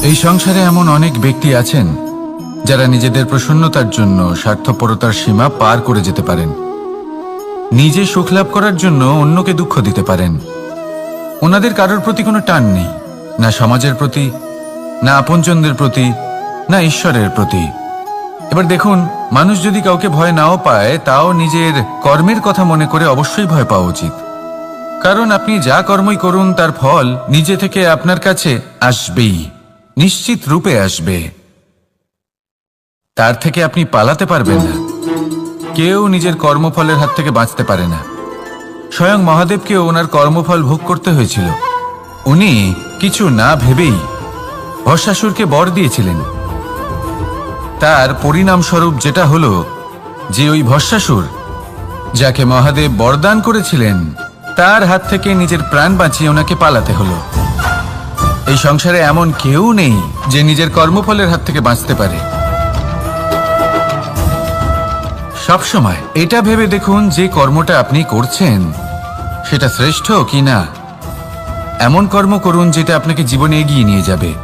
এই সংসারে এমন অনেক ব্যক্তি আছেন যারা নিজেদের প্রসন্নতার জন্য স্বার্থপরতার সীমা পার করে যেতে পারেন। নিজে সুখ লাভ করার জন্য অন্যকে দুঃখ দিতে পারেন। ওনাদের কারোর প্রতি কোনো টান নেই, না সমাজের প্রতি, না আপনজনদের প্রতি, না ঈশ্বরের প্রতি। এবার দেখুন, মানুষ যদি কাউকে ভয় নাও পায়, তাও নিজের কর্মের কথা মনে করে অবশ্যই ভয় পাওয়া উচিত। কারণ আপনি যা কর্মই করুন তার ফল নিজে থেকে আপনার কাছে আসবেই, নিশ্চিত রূপে আসবে। তার থেকে আপনি পালাতে পারবেন না। কেউ নিজের কর্মফলের হাত থেকে বাঁচতে পারে না। স্বয়ং মহাদেবকেও ওনার কর্মফল ভোগ করতে হয়েছিল। উনি কিছু না ভেবেই ভস্মাসুরকে বর দিয়েছিলেন। তার পরিণামস্বরূপ যেটা হলো যে ওই ভস্মাসুর, যাকে মহাদেব বরদান করেছিলেন, তার হাত থেকে নিজের প্রাণ বাঁচিয়ে ওনাকে পালাতে হলো। এই সংসারে এমন কেউ নেই যে নিজের কর্মফলের হাত থেকে বাঁচতে পারে। সবসময় এটা ভেবে দেখুন যে কর্মটা আপনি করছেন সেটা শ্রেষ্ঠ কি না। এমন কর্ম করুন যেটা আপনাকে জীবনে এগিয়ে নিয়ে যাবে।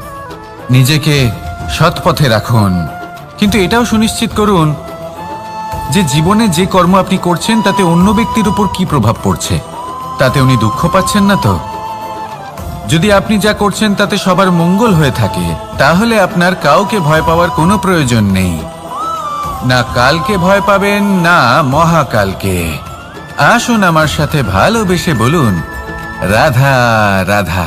নিজেকে সৎ পথে রাখুন, কিন্তু এটাও সুনিশ্চিত করুন যে জীবনে যে কর্ম আপনি করছেন তাতে অন্য ব্যক্তির উপর কি প্রভাব পড়ছে, তাতে উনি দুঃখ পাচ্ছেন না তো। যদি আপনি যা করছেন তাতে সবার মঙ্গল হয়ে থাকে, তাহলে আপনার কাউকে ভয় পাওয়ার কোনো প্রয়োজন নেই। না কালকে ভয় পাবেন, না মহাকালকে। আসুন আমার সাথে ভালোবেসে বলুন, রাধা রাধা।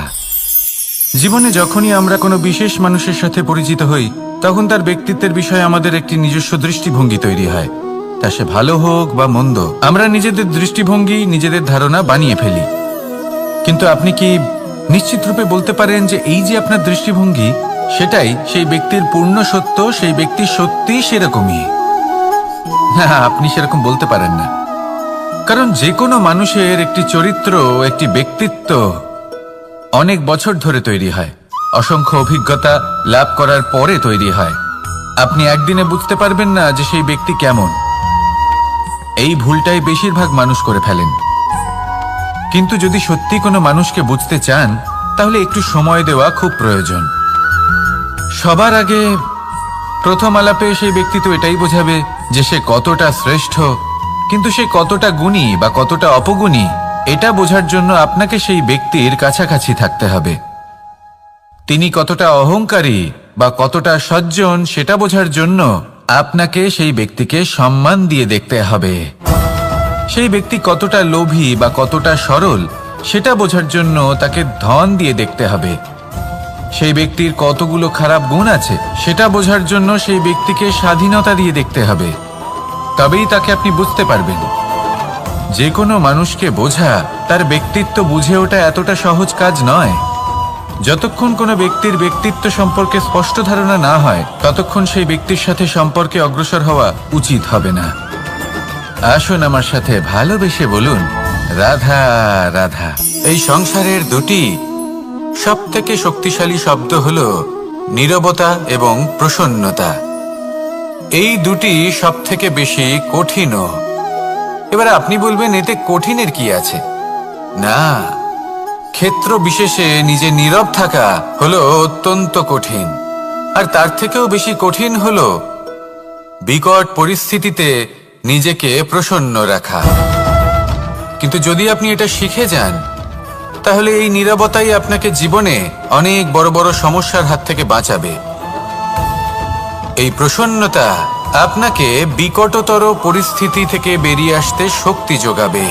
জীবনে যখনই আমরা কোনো বিশেষ মানুষের সাথে পরিচিত হই, তখন তার ব্যক্তিত্বের বিষয়ে আমাদের একটি নিজস্ব দৃষ্টিভঙ্গি তৈরি হয়। তা সে ভালো হোক বা মন্দ, আমরা নিজেদের দৃষ্টিভঙ্গি, নিজেদের ধারণা বানিয়ে ফেলি। কিন্তু আপনি কি নিশ্চিত রূপে বলতে পারেন যে এই যে আপনার দৃষ্টিভঙ্গি, সেটাই সেই ব্যক্তির পূর্ণ সত্য, সেই ব্যক্তি সত্যি সেরকমই? না, আপনি সেরকম বলতে পারেন না। কারণ যে কোনো মানুষের একটি চরিত্র, একটি ব্যক্তিত্ব অনেক বছর ধরে তৈরি হয়, অসংখ্য অভিজ্ঞতা লাভ করার পরে তৈরি হয়। আপনি একদিনে বুঝতে পারবেন না যে সেই ব্যক্তি কেমন। এই ভুলটাই বেশিরভাগ মানুষ করে ফেলেন। কিন্তু যদি সত্যি কোনো মানুষকে বুঝতে চান, তাহলে একটু সময় দেওয়া খুব প্রয়োজন। সবার আগে প্রথম আলাপে সেই ব্যক্তি তো এটাই বোঝাবে যে সে কতটা শ্রেষ্ঠ, কিন্তু সে কতটা গুণী বা কতটা অপগুণী, এটা বোঝার জন্য আপনাকে সেই ব্যক্তির কাছাকাছি থাকতে হবে। তিনি কতটা অহংকারী বা কতটা সজ্জন, সেটা বোঝার জন্য আপনাকে সেই ব্যক্তিকে সম্মান দিয়ে দেখতে হবে। সেই ব্যক্তি কতটা লোভী বা কতটা সরল, সেটা বোঝার জন্য তাকে ধন দিয়ে দেখতে হবে। সেই ব্যক্তির কতগুলো খারাপ গুণ আছে, সেটা বোঝার জন্য সেই ব্যক্তিকে স্বাধীনতা দিয়ে দেখতে হবে। তবেই তাকে আপনি বুঝতে পারবেন। যে কোনো মানুষকে বোঝা, তার ব্যক্তিত্ব বুঝে ওঠা এতটা সহজ কাজ নয়। যতক্ষণ কোনো ব্যক্তির ব্যক্তিত্ব সম্পর্কে স্পষ্ট ধারণা না হয়, ততক্ষণ সেই ব্যক্তির সাথে সম্পর্কে অগ্রসর হওয়া উচিত হবে না। আসুন আমার সাথে ভালোবেসে বলুন, রাধা রাধা। এই সংসারের দুটি সবথেকে শক্তিশালী শব্দ হলো নীরবতা এবং প্রসন্নতা। এই দুটি সবথেকে বেশি কঠিনও। এবার আপনি বলবেন, এতে কঠিনের কি আছে? না, ক্ষেত্র বিশেষে নিজে নীরব থাকা হলো অত্যন্ত কঠিন। আর তার থেকেও বেশি কঠিন হলো বিকট পরিস্থিতিতে নিজেকে প্রসন্ন রাখা। কিন্তু যদি আপনি এটা শিখে যান, তাহলে এই নীরবতাই আপনাকে জীবনে অনেক বড় বড় সমস্যার হাত থেকে বাঁচাবে। এই প্রসন্নতা আপনাকে বিকটতর পরিস্থিতি থেকে বেরিয়ে আসতে শক্তি যোগাবে।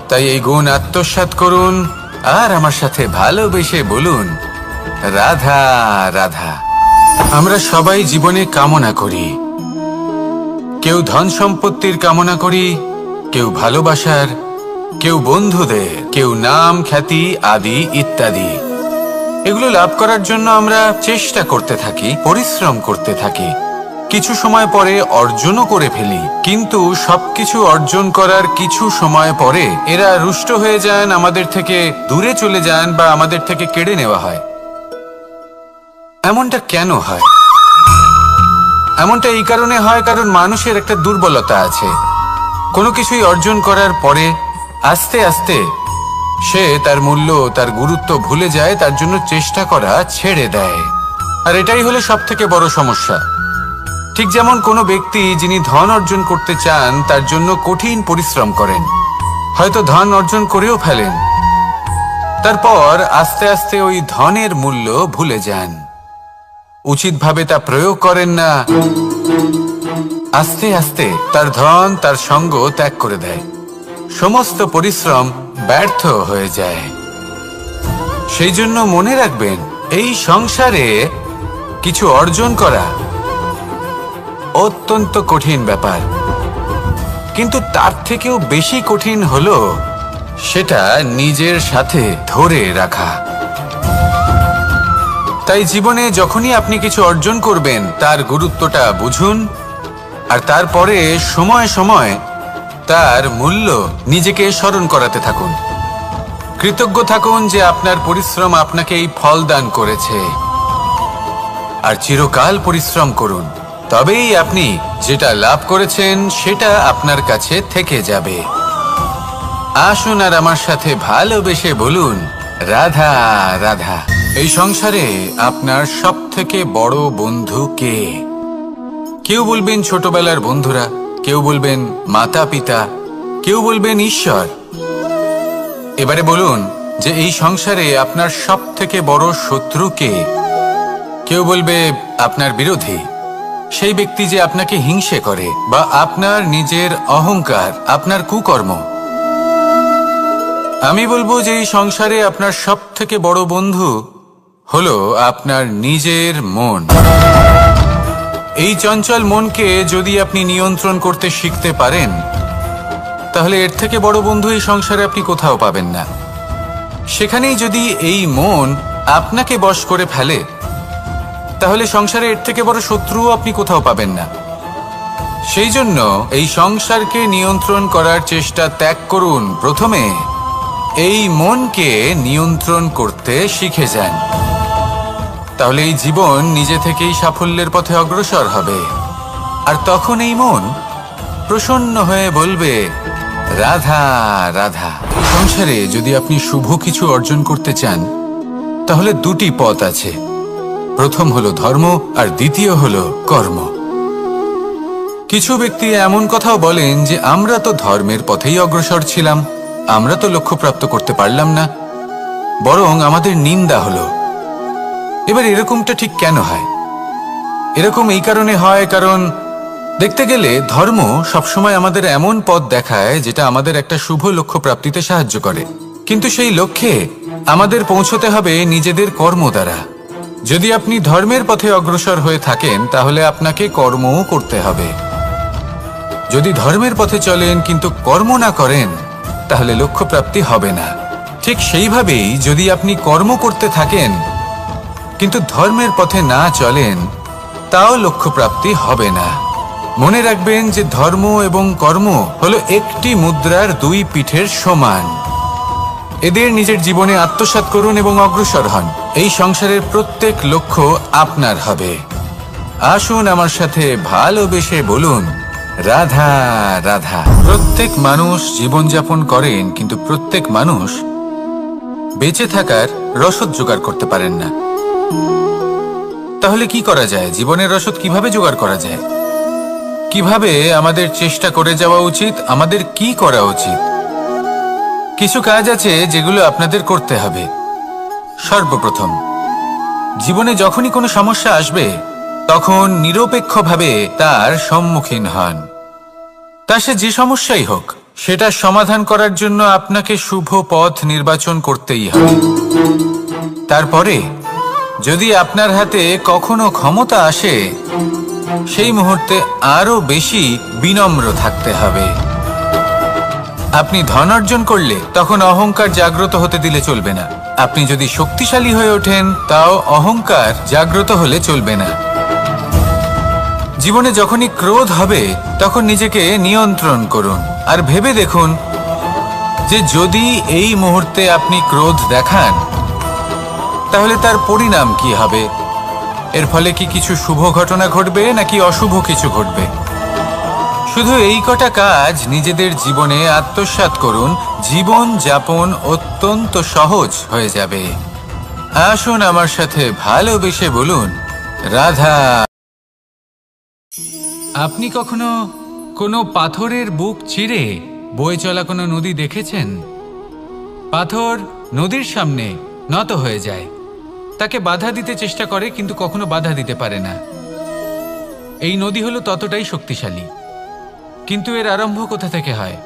তাই এই গুণ আত্মসাৎ করুন আর আমার সাথে ভালোবেসে বলুন, রাধা রাধা। আমরা সবাই জীবনে কামনা করি। কেউ ধন সম্পত্তির কামনা করি, কেউ ভালোবাসার, কেউ বন্ধুদের, কেউ নাম খ্যাতি আদি ইত্যাদি। এগুলো লাভ করার জন্য আমরা চেষ্টা করতে থাকি, পরিশ্রম করতে থাকি। কিছু সময় পরে অর্জনও করে ফেলি, কিন্তু সবকিছু অর্জন করার কিছু সময় পরে এরা রুষ্ট হয়ে যান, আমাদের থেকে দূরে চলে যান বা আমাদের থেকে কেড়ে নেওয়া হয়। এমনটা কেন হয়? এমনটা এই কারণে হয় কারণ মানুষের একটা দুর্বলতা আছে। কোনো কিছুই অর্জন করার পরে আস্তে আস্তে সে তার মূল্য, তার গুরুত্ব ভুলে যায়, তার জন্য চেষ্টা করা ছেড়ে দেয়। আর এটাই হলো সব থেকে বড় সমস্যা। ঠিক যেমন কোনো ব্যক্তি যিনি ধন অর্জন করতে চান তার জন্য কঠিন পরিশ্রম করেন, হয়তো ধন অর্জন করেও ফেলেন, তারপর আস্তে আস্তে ওই ধনের মূল্য ভুলে যান, উচিতভাবে তা প্রয়োগ করেন না, আস্তে আস্তে তার ধন তার সঙ্গ ত্যাগ করে দেয়, সমস্ত পরিশ্রম ব্যর্থ হয়ে যায়। সেই জন্য মনে রাখবেন, এই সংসারে কিছু অর্জন করা অত্যন্ত কঠিন ব্যাপার, কিন্তু তার থেকেও বেশি কঠিন হলো সেটা নিজের সাথে ধরে রাখা। তাই জীবনে যখনই আপনি কিছু অর্জন করবেন তার গুরুত্বটা বুঝুন, আর তারপরে সময় সময় তার মূল্য নিজেকে স্মরণ করাতে থাকুন। কৃতজ্ঞ থাকুন যে আপনার পরিশ্রম আপনাকে এই ফল দান করেছে, আর চিরকাল পরিশ্রম করুন, তবেই আপনি যেটা লাভ করেছেন সেটা আপনার কাছে থেকে যাবে। আসুন আর আমার সাথে ভালোবেসে বলুন, রাধা রাধা। এই সংসারে আপনার সব থেকে বড় বন্ধু কে? কেউ বলবেন ছোটবেলার বন্ধুরা, কেউ বলবেন মাতা পিতা, কেউ বলবেন ঈশ্বর। এবারে বলুন যে এই সংসারে আপনার সব থেকে বড় শত্রু কে? কেউ বলবে আপনার বিরোধী, সেই ব্যক্তি যে আপনাকে হিংসে করে, বা আপনার নিজের অহংকার, আপনার কুকর্ম। আমি বলবো যে এই সংসারে আপনার সব থেকে বড় বন্ধু হলো আপনার নিজের মন। এই চঞ্চল মনকে যদি আপনি নিয়ন্ত্রণ করতে শিখতে পারেন, তাহলে এর থেকে বড় বন্ধু এই সংসারে আপনি কোথাও পাবেন না। সেখানেই যদি এই মন আপনাকে বশ করে ফেলে, তাহলে সংসারে এর থেকে বড় শত্রুও আপনি কোথাও পাবেন না। সেই জন্য এই সংসারকে নিয়ন্ত্রণ করার চেষ্টা ত্যাগ করুন। প্রথমে এই মনকে নিয়ন্ত্রণ করতে শিখে যান, তাহলে এই জীবন নিজে থেকেই সাফল্যের পথে অগ্রসর হবে। আর তখন এই মন প্রসন্ন হয়ে বলবে, রাধা রাধা। সংসারে যদি আপনি শুভ কিছু অর্জন করতে চান, তাহলে দুটি পথ আছে। প্রথম হলো ধর্ম, আর দ্বিতীয় হলো কর্ম। কিছু ব্যক্তি এমন কথাও বলেন যে আমরা তো ধর্মের পথেই অগ্রসর ছিলাম, আমরা তো লক্ষ্য প্রাপ্ত করতে পারলাম না, বরং আমাদের নিন্দা হলো। এবার এরকমটা ঠিক কেন হয়? এরকম এই কারণে হয়, কারণ দেখতে গেলে ধর্ম সবসময় আমাদের এমন পথ দেখায় যেটা আমাদের একটা শুভ লক্ষ্য প্রাপ্তিতে সাহায্য করে, কিন্তু সেই লক্ষ্যে আমাদের পৌঁছতে হবে নিজেদের কর্ম দ্বারা। যদি আপনি ধর্মের পথে অগ্রসর হয়ে থাকেন, তাহলে আপনাকে কর্মও করতে হবে। যদি ধর্মের পথে চলেন কিন্তু কর্ম না করেন, তাহলে লক্ষ্য প্রাপ্তি হবে না। ঠিক সেইভাবেই যদি আপনি কর্ম করতে থাকেন কিন্তু ধর্মের পথে না চলেন, তাও লক্ষ্য প্রাপ্তি হবে না। মনে রাখবেন যে ধর্ম এবং কর্ম হলো একটি মুদ্রার দুই পিঠের সমান। এদের নিজের জীবনে আত্মসাৎ করুন এবং অগ্রসর হন। এই সংসারের প্রত্যেক লক্ষ্য আপনার হবে। আসুন আমার সাথে ভালোবেসে বলুন, রাধা রাধা। প্রত্যেক মানুষ জীবনযাপন করেন, কিন্তু প্রত্যেক মানুষ বেঁচে থাকার রসদ জোগাড় করতে পারেন না। তাহলে কি করা যায়? জীবনের রসদ কিভাবে জোগাড় করা যায়? কিভাবে আমাদের চেষ্টা করে যাওয়া উচিত? আমাদের কি করা উচিত? কিছু কাজ আছে যেগুলো আপনাদের করতে হবে। সর্বপ্রথম, জীবনে যখনই কোনো সমস্যা আসবে, তখন নিরপেক্ষভাবে তার সম্মুখীন হন। তা সে যে সমস্যাই হোক, সেটা সমাধান করার জন্য আপনাকে শুভ পথ নির্বাচন করতেই হবে। তারপরে যদি আপনার হাতে কখনো ক্ষমতা আসে, সেই মুহূর্তে আরো বেশি বিনম্র থাকতে হবে। আপনি ধন অর্জন করলে তখন অহংকার জাগ্রত হতে দিলে চলবে না। আপনি যদি শক্তিশালী হয়ে ওঠেন, তাও অহংকার জাগ্রত হলে চলবে না। জীবনে যখনই ক্রোধ হবে, তখন নিজেকে নিয়ন্ত্রণ করুন, আর ভেবে দেখুন যে যদি এই মুহূর্তে আপনি ক্রোধ দেখান, তাহলে তার পরিণাম কি হবে। এর ফলে কি কিছু শুভ ঘটনা ঘটবে নাকি অশুভ কিছু ঘটবে? শুধু এই কটা কাজ নিজেদের জীবনে আত্মসাৎ করুন, জীবন যাপন অত্যন্ত সহজ হয়ে যাবে। আসুন আমার সাথে ভালোবেসে বলুন, রাধা। আপনি কখনো কোনো পাথরের বুক চিরে বয়ে চলা কোনো নদী দেখেছেন? পাথর নদীর সামনে নত হয়ে যায়, তাকে বাধা দিতে চেষ্টা করে কিন্তু কখনো বাধা দিতে পারে না। এই নদী হলো ততটাই শক্তিশালী, কিন্তু এর আরম্ভ কোথা থেকে হয়?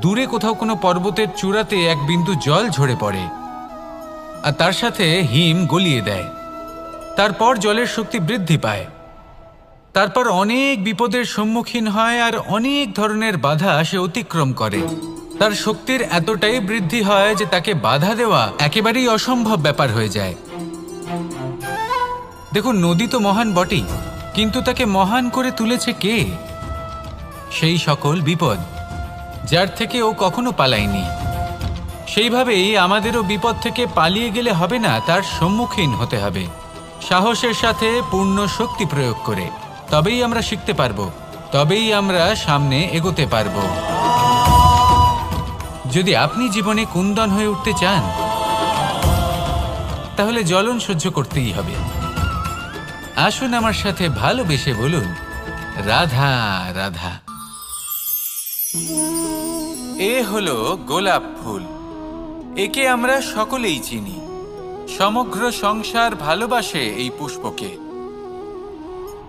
দূরে কোথাও কোনো পর্বতের চূড়াতে এক বিন্দু জল ঝরে পড়ে আর তার সাথে হিম গলিয়ে দেয়। তারপর জলের শক্তি বৃদ্ধি পায়, তারপর অনেক বিপদের সম্মুখীন হয় আর অনেক ধরনের বাধা সে অতিক্রম করে। তার শক্তির এতটাই বৃদ্ধি হয় যে তাকে বাধা দেওয়া একেবারেই অসম্ভব ব্যাপার হয়ে যায়। দেখুন, নদী তো মহান বটেই, কিন্তু তাকে মহান করে তুলেছে কে? সেই সকল বিপদ যার থেকে ও কখনো পালায়নি। সেইভাবেই আমাদেরও বিপদ থেকে পালিয়ে গেলে হবে না, তার সম্মুখীন হতে হবে সাহসের সাথে, পূর্ণ শক্তি প্রয়োগ করে। তবেই আমরা শিখতে পারবো, তবেই আমরা সামনে এগোতে পারবো। যদি আপনি জীবনে কুন্দন হয়ে উঠতে চান, তাহলে জ্বলন সহ্য করতেই হবে। আসুন আমার সাথে ভালোবেসে বলুন, রাধা রাধা। এ হলো গোলাপ ফুল। একে আমরা সকলেই চিনি। সমগ্র সংসার ভালোবাসে এই পুষ্পকে।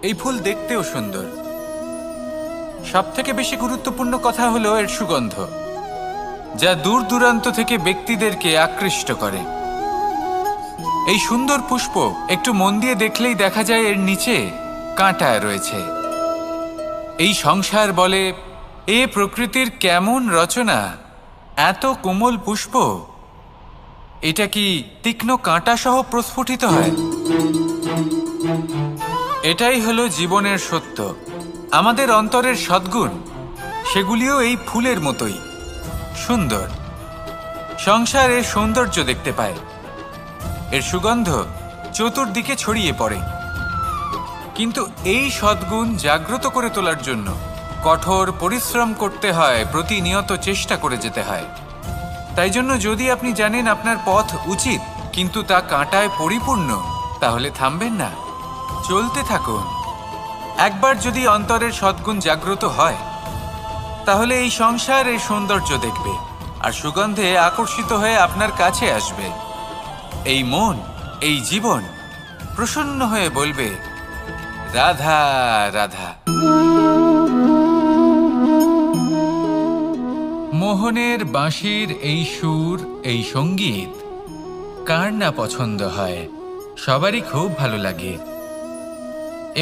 এই ফুল দেখতেও সুন্দর। সবথেকে বেশি গুরুত্বপূর্ণ কথা হলো এর সুগন্ধ, যা দূর দূরান্ত থেকে ব্যক্তিদেরকে আকৃষ্ট করে। এই সুন্দর পুষ্প একটু মন দিয়ে দেখলেই দেখা যায় এর নিচে কাঁটা রয়েছে। এই সংসার বলে, এ প্রকৃতির কেমন রচনা, এত কোমল পুষ্প, এটা কি তীক্ষ্ণ কাঁটা সহ প্রস্ফুটিত হয়? এটাই হলো জীবনের সত্য। আমাদের অন্তরের সদ্গুণ, সেগুলিও এই ফুলের মতোই সুন্দর। সংসার এর সৌন্দর্য দেখতে পায়, এর সুগন্ধ চতুর্দিকে ছড়িয়ে পড়ে। কিন্তু এই সদ্গুণ জাগ্রত করে তোলার জন্য কঠোর পরিশ্রম করতে হয়, প্রতিনিয়ত চেষ্টা করে যেতে হয়। তাই জন্য যদি আপনি জানেন আপনার পথ উচিত কিন্তু তা কাঁটায় পরিপূর্ণ, তাহলে থামবেন না, চলতে থাকুন। একবার যদি অন্তরের সদ্গুণ জাগ্রত হয়, তাহলে এই সংসার এর সৌন্দর্য দেখবে আর সুগন্ধে আকর্ষিত হয়ে আপনার কাছে আসবে। এই মন, এই জীবন প্রসন্ন হয়ে বলবে, রাধা রাধা। মোহনের বাঁশির এই সুর, এই সঙ্গীত কার না পছন্দ হয়? সবারই খুব ভালো লাগে।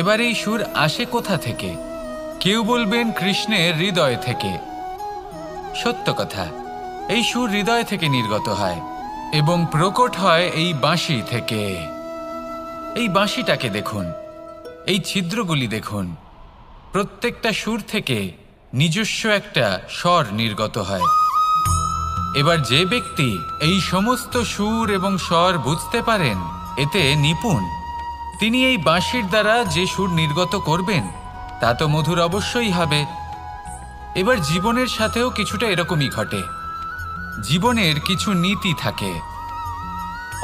এবার এই সুর আসে কোথা থেকে? কেউ বলবেন কৃষ্ণের হৃদয় থেকে। সত্য কথা, এই সুর হৃদয় থেকে নির্গত হয় এবং প্রকট হয় এই বাঁশি থেকে। এই বাঁশিটাকে দেখুন, এই ছিদ্রগুলি দেখুন, প্রত্যেকটা সুর থেকে নিজস্ব একটা স্বর নির্গত হয়। এবার যে ব্যক্তি এই সমস্ত সুর এবং স্বর বুঝতে পারেন, এতে নিপুণ, তিনি এই বাঁশির দ্বারা যে সুর নির্গত করবেন তা তো মধুর অবশ্যই হবে। এবার জীবনের সাথেও কিছুটা এরকমই ঘটে। জীবনের কিছু নীতি থাকে,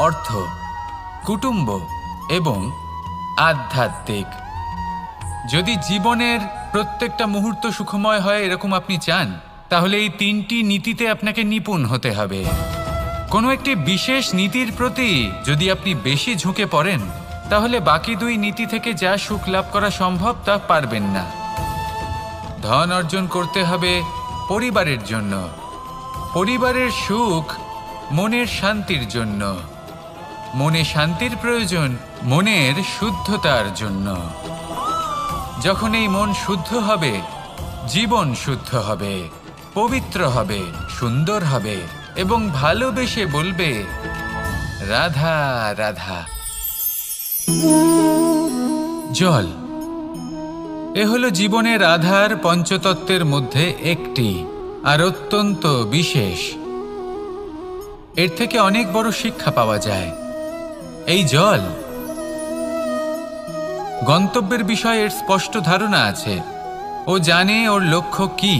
অর্থ, কুটুম্ব এবং আধ্যাত্মিক। যদি জীবনের প্রত্যেকটা মুহূর্ত সুখময় হয় এরকম আপনি চান, তাহলে এই তিনটি নীতিতে আপনাকে নিপুণ হতে হবে। কোনো একটি বিশেষ নীতির প্রতি যদি আপনি বেশি ঝুঁকে পড়েন, তাহলে বাকি দুই নীতি থেকে যা সুখ লাভ করা সম্ভব তা পারবেন না। ধন অর্জন করতে হবে পরিবারের জন্য, পরিবারের সুখ মনের শান্তির জন্য, মনে শান্তির প্রয়োজন মনের শুদ্ধতার জন্য। যখন এই মন শুদ্ধ হবে, জীবন শুদ্ধ হবে, পবিত্র হবে, সুন্দর হবে এবং ভালোবেসে বলবে, রাধা রাধা। জল, এ হলো জীবনের আধার, পঞ্চতত্ত্বের মধ্যে একটি, আর অত্যন্ত বিশেষ। এর থেকে অনেক বড় শিক্ষা পাওয়া যায়। এই জল, গন্তব্যের বিষয়ে এর স্পষ্ট ধারণা আছে। ও জানে ওর লক্ষ্য কি,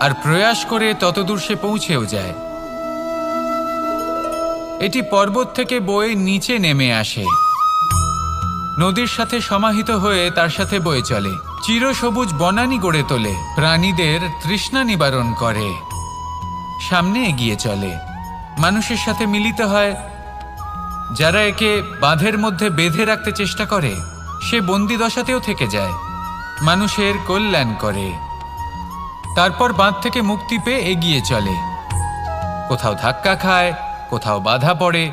আর প্রয়াস করে ততদূর সে পৌঁছেও যায়। এটি পর্বত থেকে বয়ে নিচে নেমে আসে, নদীর সাথে সমাহিত হয়ে তার সাথে বয়ে চলে, চিরসবুজ বনানী গড়ে তোলে, প্রাণীদের তৃষ্ণা নিবারণ করে, সামনে এগিয়ে চলে, মানুষের সাথে মিলিত হয়। যারা একে বাঁধের মধ্যে বেঁধে রাখতে চেষ্টা করে সে বন্দি দশাতেও থেকে যায়, মানুষের কল্যাণ করে। তারপর বাঁধ থেকে মুক্তি পেয়ে এগিয়ে চলে, কোথাও ধাক্কা খায়, কোথাও বাধা পড়ে,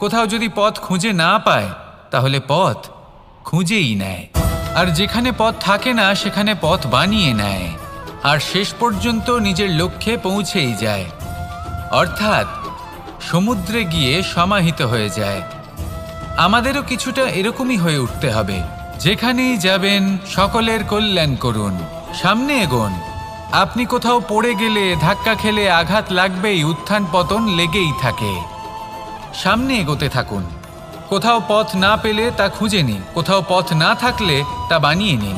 কোথাও যদি পথ খুঁজে না পায় তাহলে পথ খুঁজেই নেয়, আর যেখানে পথ থাকে না সেখানে পথ বানিয়ে নেয়, আর শেষ পর্যন্ত নিজের লক্ষ্যে পৌঁছেই যায়, অর্থাৎ সমুদ্রে গিয়ে সমাহিত হয়ে যায়। আমাদেরও কিছুটা এরকমই হয়ে উঠতে হবে। যেখানেই যাবেন সকলের কল্যাণ করুন, সামনে এগোন। আপনি কোথাও পড়ে গেলে, ধাক্কা খেলে আঘাত লাগবেই, উত্থান পতন লেগেই থাকে। সামনে এগোতে থাকুন। কোথাও পথ না পেলে তা খুঁজে নিন, কোথাও পথ না থাকলে তা বানিয়ে নিন।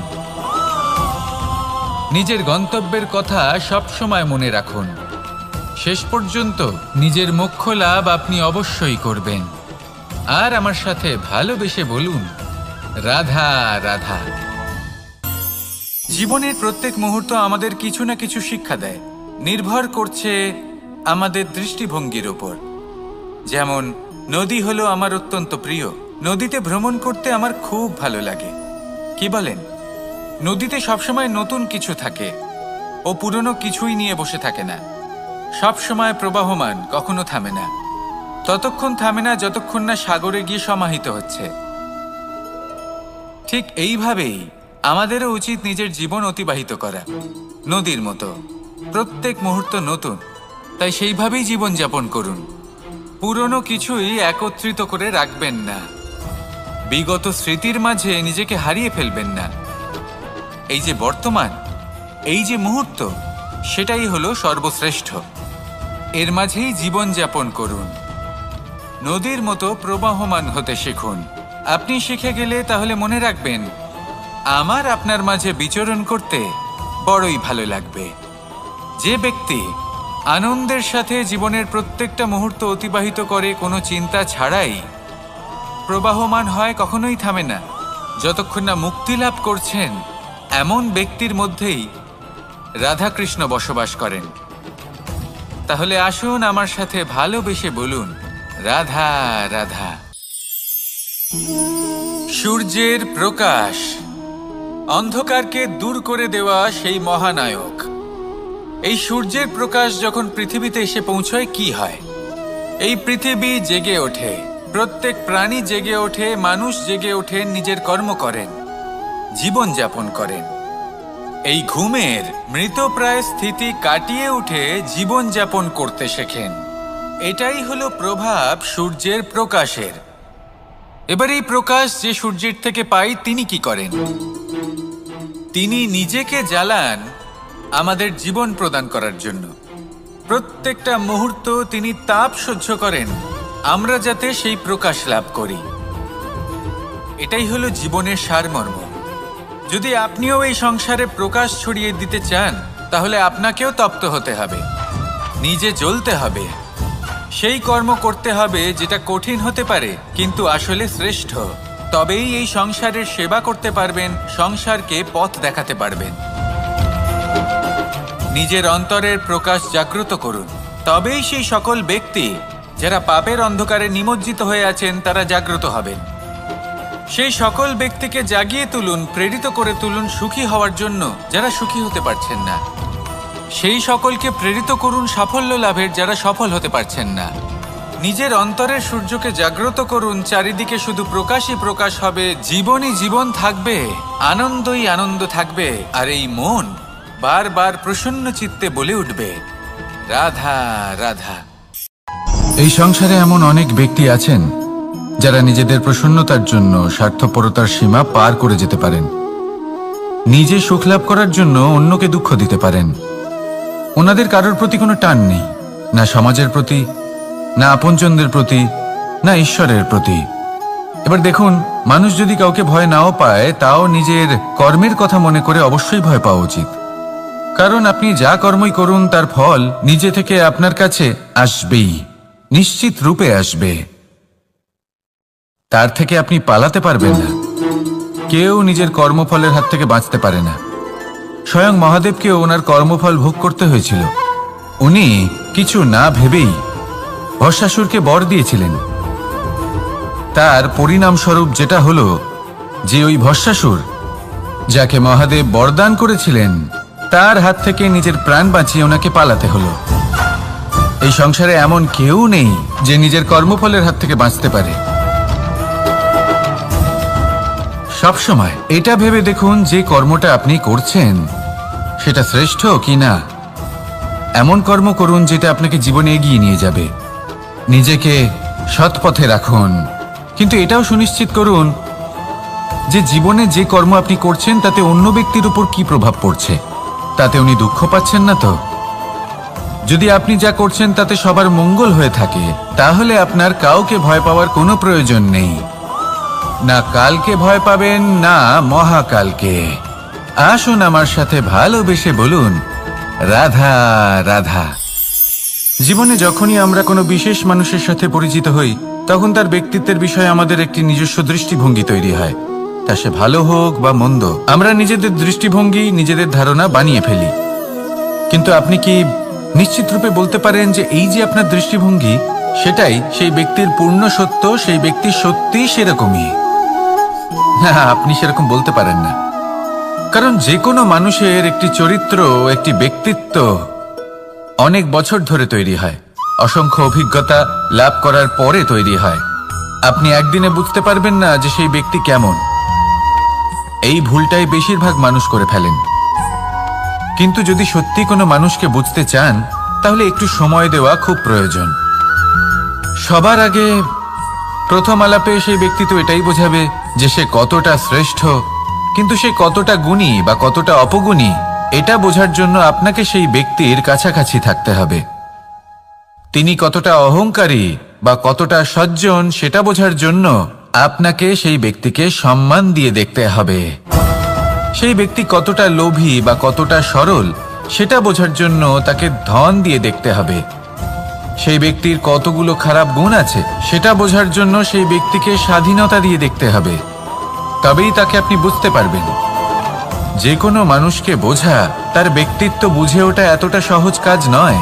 নিজের গন্তব্যের কথা সবসময় মনে রাখুন। শেষ পর্যন্ত নিজের মোক্ষ লাভ আপনি অবশ্যই করবেন। আর আমার সাথে ভালোবেসে বলুন, রাধা রাধা। জীবনের প্রত্যেক মুহূর্ত আমাদের কিছু না কিছু শিক্ষা দেয়, নির্ভর করছে আমাদের দৃষ্টিভঙ্গির ওপর। যেমন নদী হলো আমার অত্যন্ত প্রিয়, নদীতে ভ্রমণ করতে আমার খুব ভালো লাগে। কি বলেন? নদীতে সবসময় নতুন কিছু থাকে, ও পুরনো কিছুই নিয়ে বসে থাকে না, সব সময় প্রবাহমান, কখনো থামে না। ততক্ষণ থামে না যতক্ষণ না সাগরে গিয়ে সমাহিত হচ্ছে। ঠিক এইভাবেই আমাদেরও উচিত নিজের জীবন অতিবাহিত করা, নদীর মতো। প্রত্যেক মুহূর্ত নতুন, তাই সেইভাবেই জীবন যাপন করুন। পুরনো কিছুই একত্রিত করে রাখবেন না, বিগত স্মৃতির মাঝে নিজেকে হারিয়ে ফেলবেন না। এই যে বর্তমান, এই যে মুহূর্ত, সেটাই হলো সর্বশ্রেষ্ঠ। এর মাঝেই জীবন যাপন করুন, নদীর মতো প্রবাহমান হতে শিখুন। আপনি শিখে গেলে তাহলে মনে রাখবেন, আমার আপনার মাঝে বিচরণ করতে বড়ই ভালো লাগবে। যে ব্যক্তি আনন্দের সাথে জীবনের প্রত্যেকটা মুহূর্ত অতিবাহিত করে কোনো চিন্তা ছাড়াই, প্রবাহমান হয়, কখনোই থামে না, যতক্ষণ না মুক্তি লাভ করছেন, এমন ব্যক্তির মধ্যেই রাধাকৃষ্ণ বসবাস করেন। তাহলে আসুন আমার সাথে ভালোবেসে বলুন, রাধা রাধা। সূর্যের প্রকাশ, অন্ধকারকে দূর করে দেওয়া সেই মহানায়ক। এই সূর্যের প্রকাশ যখন পৃথিবীতে এসে পৌঁছয় কি হয়? এই পৃথিবী জেগে ওঠে, প্রত্যেক প্রাণী জেগে ওঠে, মানুষ জেগে ওঠেন, নিজের কর্ম করেন, জীবন যাপন করেন। এই ঘুমের মৃতপ্রায় স্থিতি কাটিয়ে উঠে জীবন যাপন করতে শেখেন। এটাই হলো প্রভাব সূর্যের প্রকাশের। এবার এই প্রকাশ যে সূর্যের থেকে পাই, তিনি কি করেন? তিনি নিজেকে জ্বালান আমাদের জীবন প্রদান করার জন্য। প্রত্যেকটা মুহূর্ত তিনি তাপ সহ্য করেন, আমরা যাতে সেই প্রকাশ লাভ করি। এটাই হলো জীবনের সারমর্ম। যদি আপনিও এই সংসারে প্রকাশ ছড়িয়ে দিতে চান, তাহলে আপনাকেও তপ্ত হতে হবে, নিজে জ্বলতে হবে, সেই কর্ম করতে হবে যেটা কঠিন হতে পারে কিন্তু আসলে শ্রেষ্ঠ। তবেই এই সংসারের সেবা করতে পারবেন, সংসারকে পথ দেখাতে পারবেন। নিজের অন্তরের প্রকাশ জাগ্রত করুন, তবেই সেই সকল ব্যক্তি যারা পাপের অন্ধকারে নিমজ্জিত হয়ে আছেন তারা জাগ্রত হবেন। সেই সকল ব্যক্তিকে জাগিয়ে তুলুন, প্রেরিত করে তুলুন সুখী হওয়ার জন্য যারা সুখী হতে পারছেন না। সেই সকলকে প্রেরিত করুন সাফল্য লাভের যারা সফল হতে পারছেন না। নিজের অন্তরের সূর্যকে জাগ্রত করুন, চারিদিকে শুধু প্রকাশই প্রকাশ হবে, জীবনই জীবন থাকবে, আনন্দই আনন্দ থাকবে, আর এই মন বারবার প্রসন্ন চিত্তে বলে উঠবে, রাধা রাধা। এই সংসারে এমন অনেক ব্যক্তি আছেন যারা নিজেদের প্রসন্নতার জন্য স্বার্থপরতার সীমা পার করে যেতে পারেন, নিজে সুখ লাভ করার জন্য অন্যকে দুঃখ দিতে পারেন। ওনাদের কারোর প্রতি কোনো টান নেই, না সমাজের প্রতি, না আপনজনদের প্রতি, না ঈশ্বরের প্রতি। এবার দেখুন, মানুষ যদি কাউকে ভয় নাও পায়, তাও নিজের কর্মের কথা মনে করে অবশ্যই ভয় পাওয়া উচিত। কারণ আপনি যা কর্মই করুন তার ফল নিজে থেকে আপনার কাছে আসবেই, নিশ্চিত রূপে আসবে। তার থেকে আপনি পালাতে পারবেন না। কেউ নিজের কর্মফলের হাত থেকে বাঁচতে পারে না। স্বয়ং মহাদেবকেও ওনার কর্মফল ভোগ করতে হয়েছিল। উনি কিছু না ভেবেই ভস্মাসুরকে বর দিয়েছিলেন। তার পরিণামস্বরূপ যেটা হলো যে ওই ভস্মাসুর, যাকে মহাদেব বরদান করেছিলেন, তার হাত থেকে নিজের প্রাণ বাঁচিয়ে ওনাকে পালাতে হলো। এই সংসারে এমন কেউ নেই যে নিজের কর্মফলের হাত থেকে বাঁচতে পারে। সবসময় এটা ভেবে দেখুন যে কর্মটা আপনি করছেন সেটা শ্রেষ্ঠ কি না। এমন কর্ম করুন যেটা আপনাকে জীবনে এগিয়ে নিয়ে যাবে। নিজেকে সৎ পথে রাখুন, কিন্তু এটাও সুনিশ্চিত করুন যে জীবনে যে কর্ম আপনি করছেন তাতে অন্য ব্যক্তির উপর কি প্রভাব পড়ছে, তাতে উনি দুঃখ পাচ্ছেন না তো। যদি আপনি যা করছেন তাতে সবার মঙ্গল হয়ে থাকে, তাহলে আপনার কাউকে ভয় পাওয়ার কোনো প্রয়োজন নেই। না কালকে ভয় পাবেন, না মহাকালকে। আসুন আমার সাথে ভালোবেসে বলুন, রাধা রাধা। জীবনে যখনই আমরা কোনো বিশেষ মানুষের সাথে পরিচিত হই, তখন তার ব্যক্তিত্বের বিষয়ে আমাদের একটি নিজস্ব দৃষ্টিভঙ্গি তৈরি হয়। তা সে ভালো হোক বা মন্দ, আমরা নিজেদের দৃষ্টিভঙ্গি, নিজেদের ধারণা বানিয়ে ফেলি। কিন্তু আপনি কি নিশ্চিত রূপে বলতে পারেন যে এই যে আপনার দৃষ্টিভঙ্গি, সেটাই সেই ব্যক্তির পূর্ণ সত্য, সেই ব্যক্তি সত্যিই সেরকমই? না, আপনি সেরকম বলতে পারেন না। কারণ যে কোনো মানুষের একটি চরিত্র, একটি ব্যক্তিত্ব অনেক বছর ধরে তৈরি হয়, অসংখ্য অভিজ্ঞতা লাভ করার পরে তৈরি হয়। আপনি একদিনে বুঝতে পারবেন না যে সেই ব্যক্তি কেমন। এই ভুলটাই বেশিরভাগ মানুষ করে ফেলেন। কিন্তু যদি সত্যি কোনো মানুষকে বুঝতে চান, তাহলে একটু সময় দেওয়া খুব প্রয়োজন। সবার আগে প্রথম আলাপে সেই ব্যক্তি তো এটাই বোঝাবে যে সে কতটা শ্রেষ্ঠ, কিন্তু সে কতটা গুণী বা কতটা অপগুণী, এটা বোঝার জন্য আপনাকে সেই ব্যক্তির কাছাকাছি থাকতে হবে। তিনি কতটা অহংকারী বা কতটা সজ্জন, সেটা বোঝার জন্য আপনাকে সেই ব্যক্তিকে সম্মান দিয়ে দেখতে হবে। সেই ব্যক্তি কতটা লোভী বা কতটা সরল, সেটা বোঝার জন্য তাকে ধন দিয়ে দেখতে হবে। সেই ব্যক্তির কতগুলো খারাপ গুণ আছে, সেটা বোঝার জন্য সেই ব্যক্তিকে স্বাধীনতা দিয়ে দেখতে হবে। তবেই তাকে আপনি বুঝতে পারবেন। যে কোনো মানুষকে বোঝা, তার ব্যক্তিত্ব বুঝে ওঠা এতটা সহজ কাজ নয়।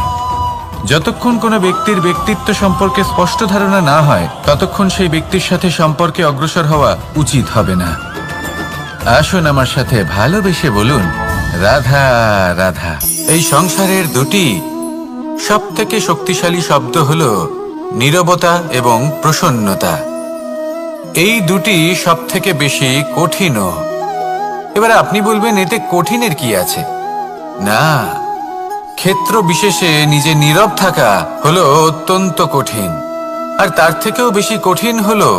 যতক্ষণ কোনো ব্যক্তির ব্যক্তিত্ব সম্পর্কে স্পষ্ট ধারণা না হয়, ততক্ষণ সেই ব্যক্তির সাথে সম্পর্কে অগ্রসর হওয়া উচিত হবে না। আসুন আমার সাথে ভালোবেসে বলুন, রাধা রাধা। এই সংসারের দুটি সবথেকে শক্তিশালী শব্দ হল নীরবতা এবং প্রসন্নতা। এই দুটি সবথেকে বেশি কঠিনও। এবার আপনি বলবেন, এতে কঠিনের কি আছে? না, ক্ষেত্র বিশেষে নিজে নীরব থাকা হলো অত্যন্ত কঠিন। আর তার থেকেও বেশি কঠিন হলো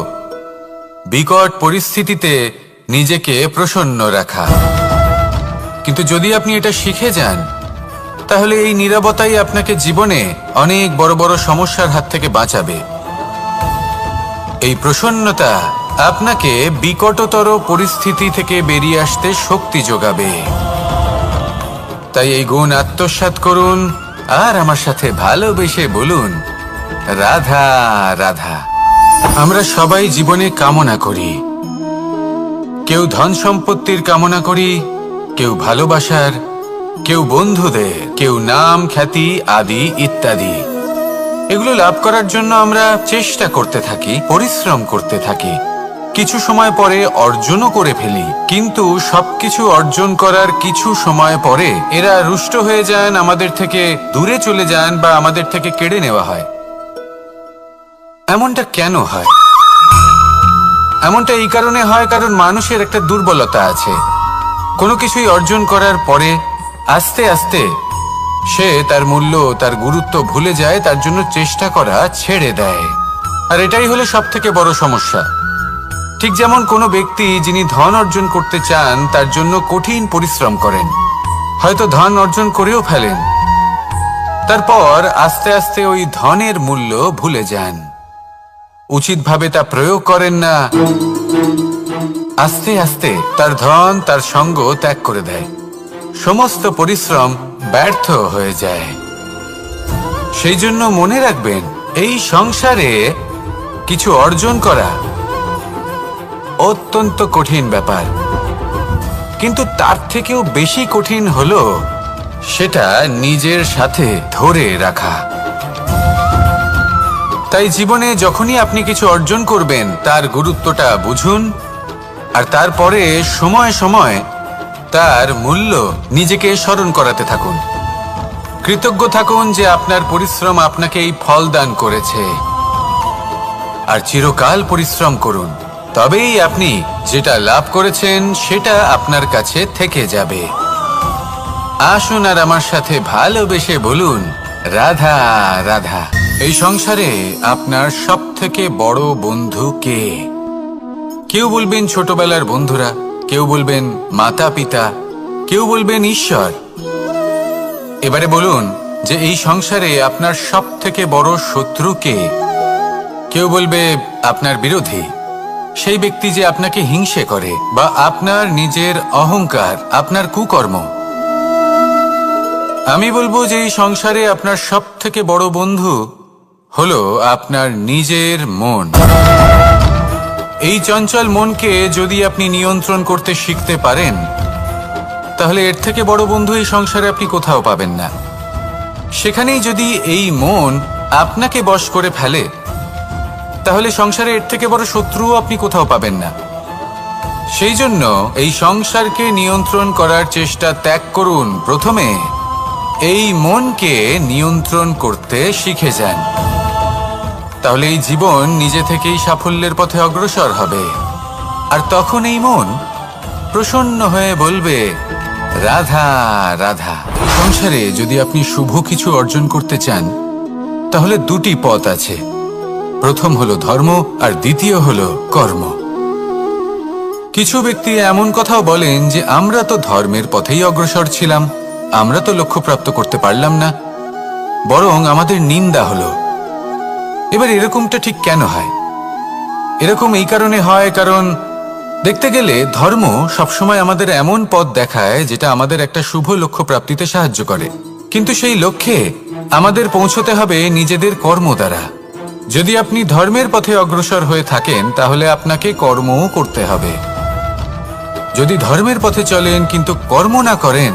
বিকট পরিস্থিতিতে নিজেকে প্রসন্ন রাখা। কিন্তু যদি আপনি এটা শিখে যান, তাহলে এই নীরবতাই আপনাকে জীবনে অনেক বড় বড় সমস্যার হাত থেকে বাঁচাবে। এই প্রসন্নতা আপনাকে বিকটতর পরিস্থিতি থেকে বেরিয়ে আসতে শক্তি যোগাবে। তাই এই গুণ আত্মসাৎ করুন আর আমার সাথে ভালোবেসে বলুন, রাধা রাধা। আমরা সবাই জীবনে কামনা করি। কেউ ধন সম্পত্তির কামনা করি, কেউ ভালোবাসার, কেউ বন্ধুদের, কেউ নাম, খ্যাতি আদি ইত্যাদি। এগুলো লাভ করার জন্য আমরা চেষ্টা করতে থাকি, পরিশ্রম করতে থাকি। কিছু সময় পরে অর্জনও করে ফেলি, কিন্তু সবকিছু অর্জন করার কিছু সময় পরে এরা রুষ্ট হয়ে যান, আমাদের থেকে দূরে চলে যান বা আমাদের থেকে কেড়ে নেওয়া হয়। এমনটা কেন হয়? এমনটা এই কারণে হয় কারণ মানুষের একটা দুর্বলতা আছে। কোনো কিছুই অর্জন করার পরে আস্তে আস্তে সে তার মূল্য, তার গুরুত্ব ভুলে যায়, তার জন্য চেষ্টা করা ছেড়ে দেয়। আর এটাই হলো সবথেকে বড় সমস্যা। ঠিক যেমন কোনো ব্যক্তি যিনি ধন অর্জন করতে চান, তার জন্য কঠিন পরিশ্রম করেন, হয়তো ধন অর্জন করেও ফেলেন, তারপর আস্তে আস্তে ওই ধনের মূল্য ভুলে যান। উচিতভাবে তা প্রয়োগ করেন না, আস্তে আস্তে তার ধন তার সঙ্গ ত্যাগ করে দেয়। সমস্ত পরিশ্রম ব্যর্থ হয়ে যায়। সেই জন্য মনে রাখবেন, এই সংসারে কিছু অর্জন করা অত্যন্ত কঠিন ব্যাপার, কিন্তু তার থেকেও বেশি কঠিন হলো সেটা নিজের সাথে ধরে রাখা। তাই জীবনে যখনই আপনি কিছু অর্জন করবেন তার গুরুত্বটা বুঝুন, আর তারপরে সময় সময় তার মূল্য নিজেকে স্মরণ করাতে থাকুন। কৃতজ্ঞ থাকুন যে আপনার পরিশ্রম আপনাকে এই ফল দান করেছে, আর চিরকাল পরিশ্রম করুন। তবেই আপনি যেটা লাভ করেছেন সেটা আপনার কাছে থেকে যাবে। আসুন আর আমার সাথে ভালোবেসে বলুন, রাধা রাধা। এই সংসারে আপনার সবথেকে বড় বন্ধু কে? কেউ বলবেন ছোটবেলার বন্ধুরা, কেউ বলবেন মাতা পিতা, কেউ বলবেন ঈশ্বর। এবারে বলুন যে এই সংসারে আপনার সবথেকে বড় শত্রু কে? কেউ বলবে আপনার বিরোধী, সেই ব্যক্তি যে আপনাকে হিংসে করে, বা আপনার নিজের অহংকার, আপনার কুকর্ম। আমি বলবো যে এই সংসারে আপনার সবথেকে বড় বন্ধু হলো আপনার নিজের মন। এই চঞ্চল মনকে যদি আপনি নিয়ন্ত্রণ করতে শিখতে পারেন, তাহলে এর থেকে বড় বন্ধু এই সংসারে আপনি কোথাও পাবেন না। সেখানেই যদি এই মন আপনাকে বশ করে ফেলে, তাহলে সংসারে এর থেকে বড় শত্রুও আপনি কোথাও পাবেন না। সেই জন্য এই সংসারকে নিয়ন্ত্রণ করার চেষ্টা ত্যাগ করুন। প্রথমে এই মনকে নিয়ন্ত্রণ করতে শিখে যান, তাহলে এই জীবন নিজে থেকেই সাফল্যের পথে অগ্রসর হবে। আর তখন এই মন প্রসন্ন হয়ে বলবে, রাধা রাধা। সংসারে যদি আপনি শুভ কিছু অর্জন করতে চান, তাহলে দুটি পথ আছে। প্রথম হলো ধর্ম, আর দ্বিতীয় হলো কর্ম। কিছু ব্যক্তি এমন কথাও বলেন যে আমরা তো ধর্মের পথেই অগ্রসর ছিলাম, আমরা তো লক্ষ্যপ্রাপ্ত করতে পারলাম না, বরং আমাদের নিন্দা হলো। এবার এরকমটা ঠিক কেন হয়? এরকম এই কারণে হয়, কারণ দেখতে গেলে ধর্ম সবসময় আমাদের এমন পথ দেখায় যেটা আমাদের একটা শুভ লক্ষ্য প্রাপ্তিতে সাহায্য করে, কিন্তু সেই লক্ষ্যে আমাদের পৌঁছতে হবে নিজেদের কর্ম দ্বারা। যদি আপনি ধর্মের পথে অগ্রসর হয়ে থাকেন, তাহলে আপনাকে কর্মও করতে হবে। যদি ধর্মের পথে চলেন কিন্তু কর্ম না করেন,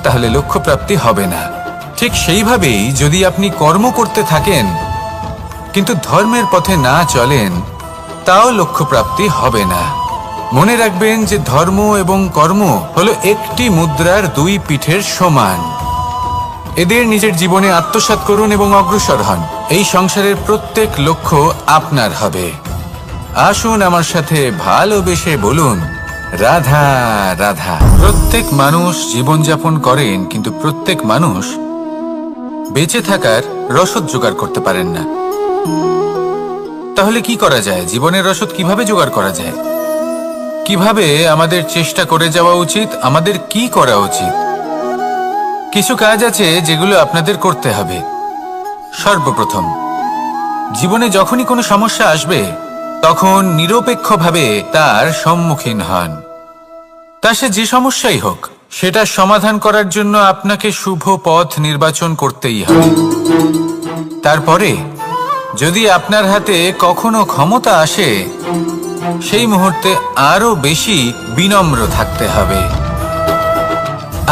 তাহলে লক্ষ্যপ্রাপ্তি হবে না। ঠিক সেইভাবেই যদি আপনি কর্ম করতে থাকেন কিন্তু ধর্মের পথে না চলেন, তাও লক্ষ্যপ্রাপ্তি হবে না। মনে রাখবেন যে ধর্ম এবং কর্ম হলো একটি মুদ্রার দুই পিঠের সমান। এদের নিজের জীবনে আত্মসাৎ করুন এবং অগ্রসর হন। এই সংসারের প্রত্যেক লক্ষ্য আপনার হবে। আসুন আমার সাথে ভালোবেসে বলুন, রাধা রাধা। প্রত্যেক মানুষ জীবনযাপন করেন, কিন্তু প্রত্যেক মানুষ বেঁচে থাকার রসদ জোগাড় করতে পারেন না। তাহলে কি করা যায়? জীবনের রসদ কিভাবে জোগাড় করা যায়? কিভাবে আমাদের চেষ্টা করে যাওয়া উচিত? আমাদের কি করা উচিত? কিছু কাজ আছে যেগুলো আপনাদের করতে হবে। সর্বপ্রথম, জীবনে যখনই কোনো সমস্যা আসবে, তখন নিরপেক্ষভাবে তার সম্মুখীন হন। তা সে যে সমস্যাই হোক, সেটা সমাধান করার জন্য আপনাকে শুভ পথ নির্বাচন করতেই হবে। তারপরে যদি আপনার হাতে কখনো ক্ষমতা আসে, সেই মুহূর্তে আরো বেশি বিনম্র থাকতে হবে।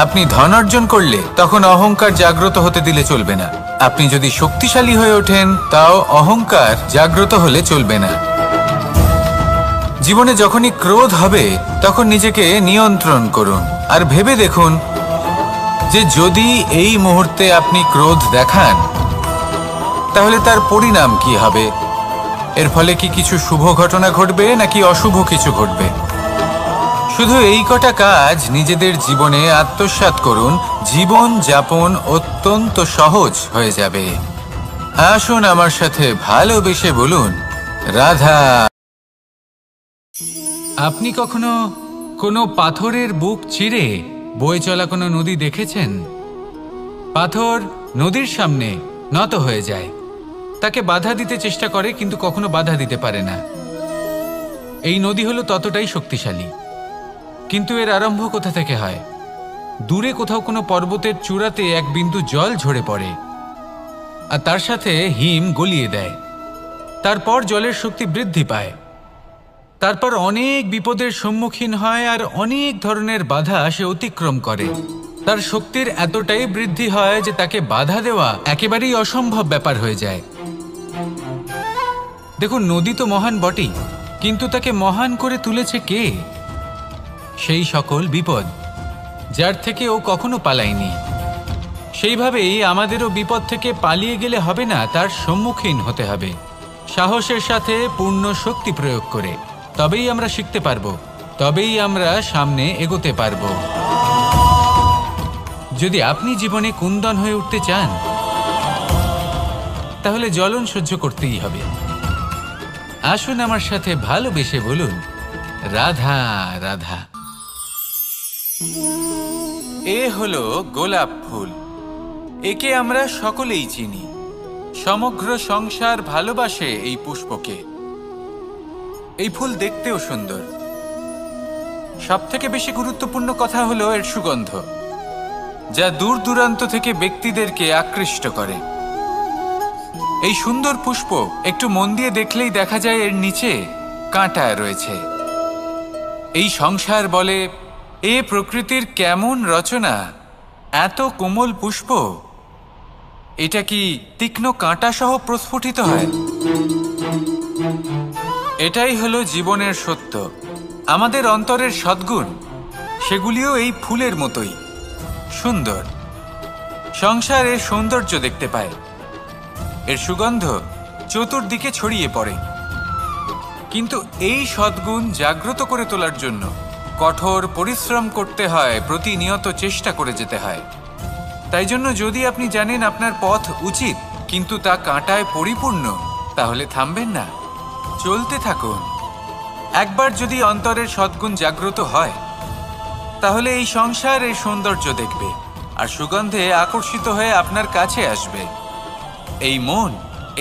আপনি ধন অর্জন করলে তখন অহংকার জাগ্রত হতে দিলে চলবে না। আপনি যদি শক্তিশালী হয়ে ওঠেন, তাও অহংকার জাগ্রত হলে চলবে না। জীবনে যখনই ক্রোধ হবে, তখন নিজেকে নিয়ন্ত্রণ করুন, আর ভেবে দেখুন যে যদি এই মুহূর্তে আপনি ক্রোধ দেখান, তাহলে তার পরিণাম কি হবে। এর ফলে কি কিছু শুভ ঘটনা ঘটবে নাকি অশুভ কিছু ঘটবে? শুধু এই কটা কাজ নিজেদের জীবনে আত্মসাৎ করুন, জীবন যাপন অত্যন্ত সহজ হয়ে যাবে। আসুন আমার সাথে ভালোবেসে বলুন, রাধা। আপনি কখনো কোনো পাথরের বুক চিরে বয়ে চলা কোনো নদী দেখেছেন? পাথর নদীর সামনে নত হয়ে যায়, তাকে বাধা দিতে চেষ্টা করে কিন্তু কখনো বাধা দিতে পারে না। এই নদী হলো ততটাই শক্তিশালী, কিন্তু এর আরম্ভ কোথা থেকে হয়? দূরে কোথাও কোনো পর্বতের চূড়াতে এক বিন্দু জল ঝরে পড়ে আর তার সাথে হিম গলিয়ে দেয়। তারপর জলের শক্তি বৃদ্ধি পায়, তারপর অনেক বিপদের সম্মুখীন হয় আর অনেক ধরনের বাধা সে অতিক্রম করে। তার শক্তির এতটাই বৃদ্ধি হয় যে তাকে বাধা দেওয়া একেবারেই অসম্ভব ব্যাপার হয়ে যায়। দেখুন, নদী তো মহান বটেই, কিন্তু তাকে মহান করে তুলেছে কে? সেই সকল বিপদ যার থেকে ও কখনো পালায়নি। সেইভাবেই আমাদেরও বিপদ থেকে পালিয়ে গেলে হবে না, তার সম্মুখীন হতে হবে সাহসের সাথে, পূর্ণ শক্তি প্রয়োগ করে। তবেই আমরা শিখতে পারবো, তবেই আমরা সামনে এগোতে পারবো। যদি আপনি জীবনে কুন্দন হয়ে উঠতে চান, তাহলে জ্বলন সহ্য করতেই হবে। আসুন আমার সাথে ভালোবেসে বলুন, রাধা রাধা। এ হলো গোলাপ ফুল। একে আমরা সকলেই চিনি। সমগ্র সংসার ভালোবাসে এই পুষ্পকে। এই ফুল দেখতেও সুন্দর। সবথেকে বেশি গুরুত্বপূর্ণ কথা হলো এর সুগন্ধ, যা দূর দূরান্ত থেকে ব্যক্তিদেরকে আকৃষ্ট করে। এই সুন্দর পুষ্প একটু মন দিয়ে দেখলেই দেখা যায় এর নিচে কাঁটা রয়েছে। এই সংসার বলে, এ প্রকৃতির কেমন রচনা, এত কোমল পুষ্প, এটা কি তীক্ষ্ণ কাঁটা সহ প্রস্ফুটিত হয়? এটাই হলো জীবনের সত্য। আমাদের অন্তরের সদ্গুণ, সেগুলিও এই ফুলের মতোই সুন্দর। সংসারের সৌন্দর্য দেখতে পায়, এর সুগন্ধ চতুর্দিকে ছড়িয়ে পড়ে। কিন্তু এই সদ্গুণ জাগ্রত করে তোলার জন্য কঠোর পরিশ্রম করতে হয়, প্রতিনিয়ত চেষ্টা করে যেতে হয়। তাই জন্য যদি আপনি জানেন আপনার পথ উচিত কিন্তু তা কাঁটায় পরিপূর্ণ, তাহলে থামবেন না, চলতে থাকুন। একবার যদি অন্তরের সদ্গুণ জাগ্রত হয়, তাহলে এই সংসারের সৌন্দর্য দেখবে আর সুগন্ধে আকর্ষিত হয়ে আপনার কাছে আসবে। এই মন,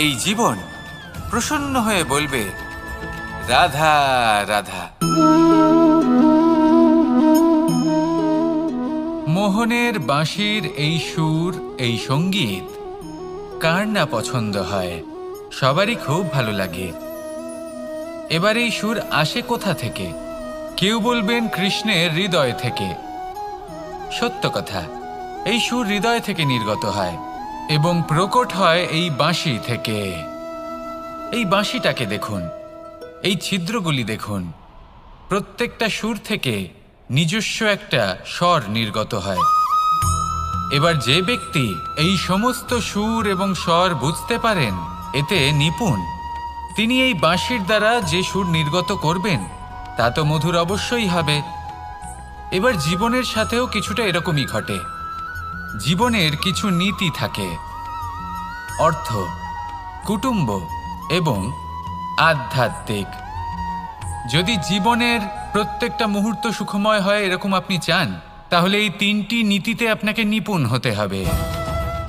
এই জীবন প্রসন্ন হয়ে বলবে, রাধা রাধা। মোহনের বাঁশির এই সুর, এই সঙ্গীত কার না পছন্দ হয়? সবারই খুব ভালো লাগে। এবার এই সুর আসে কোথা থেকে? কেউ বলবেন কৃষ্ণের হৃদয় থেকে। সত্য কথা, এই সুর হৃদয় থেকে নির্গত হয় এবং প্রকট হয় এই বাঁশি থেকে। এই বাঁশিটাকে দেখুন, এই ছিদ্রগুলি দেখুন, প্রত্যেকটা সুর থেকে নিজস্ব একটা স্বর নির্গত হয়। এবার যে ব্যক্তি এই সমস্ত সুর এবং স্বর বুঝতে পারেন, এতে নিপুণ, তিনি এই বাঁশির দ্বারা যে সুর নির্গত করবেন তা তো মধুর অবশ্যই হবে। এবার জীবনের সাথেও কিছুটা এরকমই ঘটে। জীবনের কিছু নীতি থাকে, অর্থ, কুটুম্ব এবং আধ্যাত্মিক। যদি জীবনের প্রত্যেকটা মুহূর্ত সুখময় হয় এরকম আপনি চান, তাহলে এই তিনটি নীতিতে আপনাকে নিপুণ হতে হবে।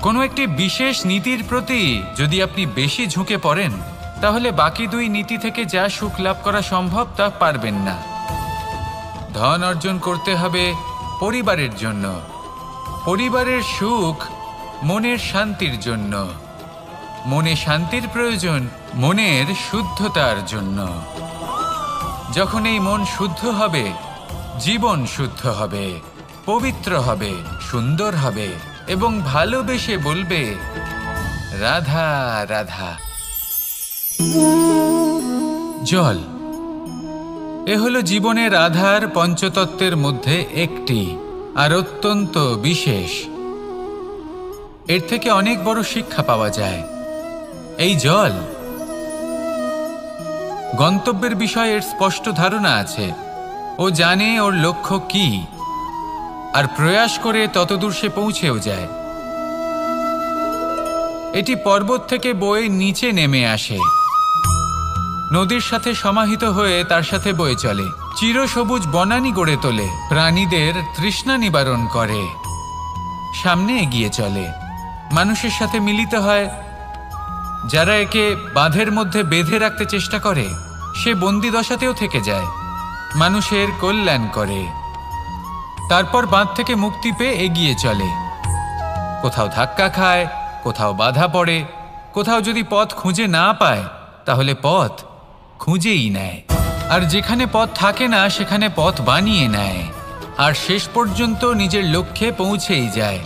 কোনো একটি বিশেষ নীতির প্রতি যদি আপনি বেশি ঝুঁকে পড়েন, তাহলে বাকি দুই নীতি থেকে যা সুখ লাভ করা সম্ভব তা পারবেন না। ধন অর্জন করতে হবে পরিবারের জন্য, পরিবারের সুখ মনের শান্তির জন্য, মনে শান্তির প্রয়োজন মনের শুদ্ধতার জন্য। যখন এই মন শুদ্ধ হবে, জীবন শুদ্ধ হবে, পবিত্র হবে, সুন্দর হবে এবং ভালোবেসে বলবে, রাধা রাধা। জল, এ হলো জীবনের আধার পঞ্চতত্ত্বের মধ্যে একটি, আর অত্যন্ত বিশেষ। এর থেকে অনেক বড় শিক্ষা পাওয়া যায়। এই জল, গন্তব্যের বিষয়ে এর স্পষ্ট ধারণা আছে। ও জানে ওর লক্ষ্য কি, আর প্রয়াস করে ততদূর সে পৌঁছেও যায়। এটি পর্বত থেকে বয়ে নিচে নেমে আসে, নদীর সাথে সমাহিত হয়ে তার সাথে বয়ে চলে, চিরসবুজ বনানী গড়ে তোলে, প্রাণীদের তৃষ্ণা নিবারণ করে, সামনে এগিয়ে চলে, মানুষের সাথে মিলিত হয়, যারা একে বাঁধের মধ্যে বেঁধে রাখতে চেষ্টা করে সে বন্দি দশাতেও থেকে যায়, মানুষের কল্যাণ করে, তারপর বাঁধ থেকে মুক্তি পেয়ে এগিয়ে চলে। কোথাও ধাক্কা খায়, কোথাও বাধা পড়ে, কোথাও যদি পথ খুঁজে না পায় তাহলে পথ খুঁজেই নেয়, আর যেখানে পথ থাকে না সেখানে পথ বানিয়ে নেয়, আর শেষ পর্যন্ত নিজের লক্ষ্যে পৌঁছেই যায়,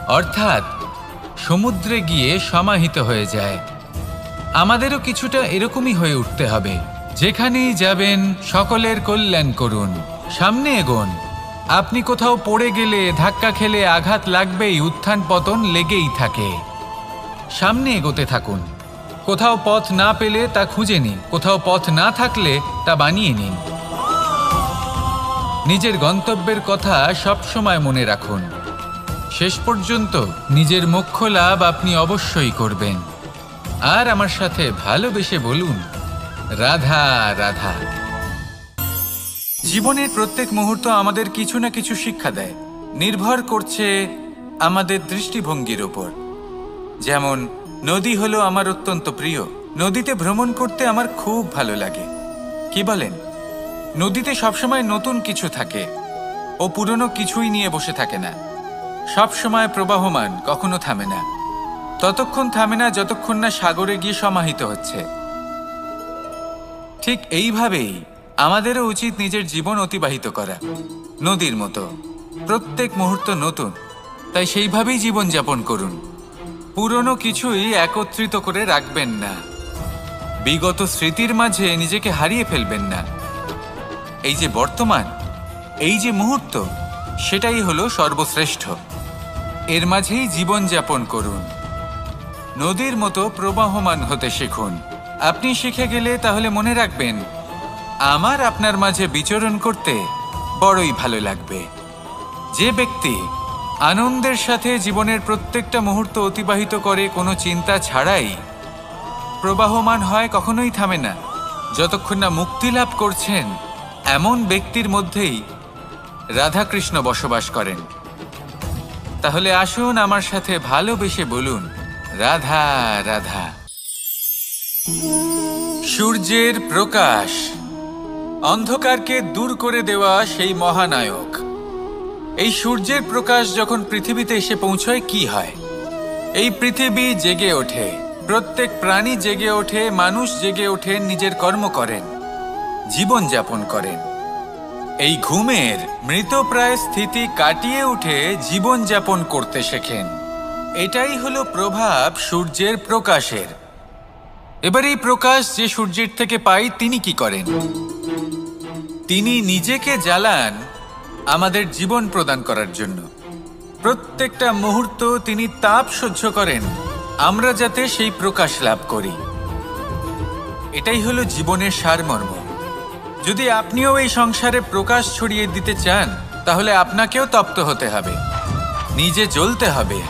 অর্থাৎ সমুদ্রে গিয়ে সমাহিত হয়ে যায়। আমাদেরও কিছুটা এরকমই হয়ে উঠতে হবে। যেখানেই যাবেন সকলের কল্যাণ করুন, সামনে এগোন। আপনি কোথাও পড়ে গেলে, ধাক্কা খেলে আঘাত লাগবেই, উত্থান পতন লেগেই থাকে। সামনে এগোতে থাকুন। কোথাও পথ না পেলে তা খুঁজে নিন, কোথাও পথ না থাকলে তা বানিয়ে নিন। নিজের গন্তব্যের কথা সবসময় মনে রাখুন। শেষ পর্যন্ত নিজের মোক্ষ লাভ আপনি অবশ্যই করবেন। আর আমার সাথে ভালোবেসে বলুন, রাধা রাধা। জীবনের প্রত্যেক মুহূর্ত আমাদের কিছু না কিছু শিক্ষা দেয়, নির্ভর করছে আমাদের দৃষ্টিভঙ্গির ওপর। যেমন নদী হলো আমার অত্যন্ত প্রিয়। নদীতে ভ্রমণ করতে আমার খুব ভালো লাগে। কি বলেন? নদীতে সবসময় নতুন কিছু থাকে, ও পুরনো কিছুই নিয়ে বসে থাকে না। সবসময় প্রবাহমান, কখনো থামে না। ততক্ষণ থামে না যতক্ষণ না সাগরে গিয়ে সমাহিত হচ্ছে। ঠিক এইভাবেই আমাদেরও উচিত নিজের জীবন অতিবাহিত করা, নদীর মতো। প্রত্যেক মুহূর্ত নতুন, তাই সেইভাবেই জীবনযাপন করুন। পুরনো কিছুই একত্রিত করে রাখবেন না, বিগত স্মৃতির মাঝে নিজেকে হারিয়ে ফেলবেন না। এই যে বর্তমান, এই যে মুহূর্ত, সেটাই হলো সর্বশ্রেষ্ঠ। এর মাঝেই জীবনযাপন করুন। নদীর মতো প্রবাহমান হতে শিখুন। আপনি শিখে গেলে তাহলে মনে রাখবেন, আমার আপনার মাঝে বিচরণ করতে বড়ই ভালো লাগবে। যে ব্যক্তি আনন্দের সাথে জীবনের প্রত্যেকটা মুহূর্ত অতিবাহিত করে কোনো চিন্তা ছাড়াই, প্রবাহমান হয়, কখনোই থামে না, যতক্ষণ না মুক্তি লাভ করছেন, এমন ব্যক্তির মধ্যেই রাধাকৃষ্ণ বসবাস করেন। তাহলে আসুন আমার সাথে ভালোবেসে বলুন, রাধা রাধা। সূর্যের প্রকাশ, অন্ধকারকে দূর করে দেওয়া সেই মহানায়ক। এই সূর্যের প্রকাশ যখন পৃথিবীতে এসে পৌঁছয় কি হয়? এই পৃথিবী জেগে ওঠে, প্রত্যেক প্রাণী জেগে ওঠে, মানুষ জেগে ওঠে, নিজের কর্ম করেন, জীবন যাপন করেন। এই ঘুমের মৃতপ্রায় স্থিতি কাটিয়ে উঠে জীবন যাপন করতে শেখেন। এটাই হলো প্রভাব সূর্যের প্রকাশের। এবার এই প্রকাশ যে সূর্যের থেকে পাই, তিনি কি করেন? তিনি নিজেকে জ্বালান আমাদের জীবন প্রদান করার জন্য। প্রত্যেকটা মুহূর্ত তিনি তাপ সহ্য করেন, আমরা যাতে সেই প্রকাশ লাভ করি। এটাই হলো জীবনের সারমর্ম। যদি আপনিও এই সংসারে প্রকাশ ছড়িয়ে দিতে চান, তাহলে আপনাকেও তপ্ত হতে হবে, নিজে জ্বলতে হবে,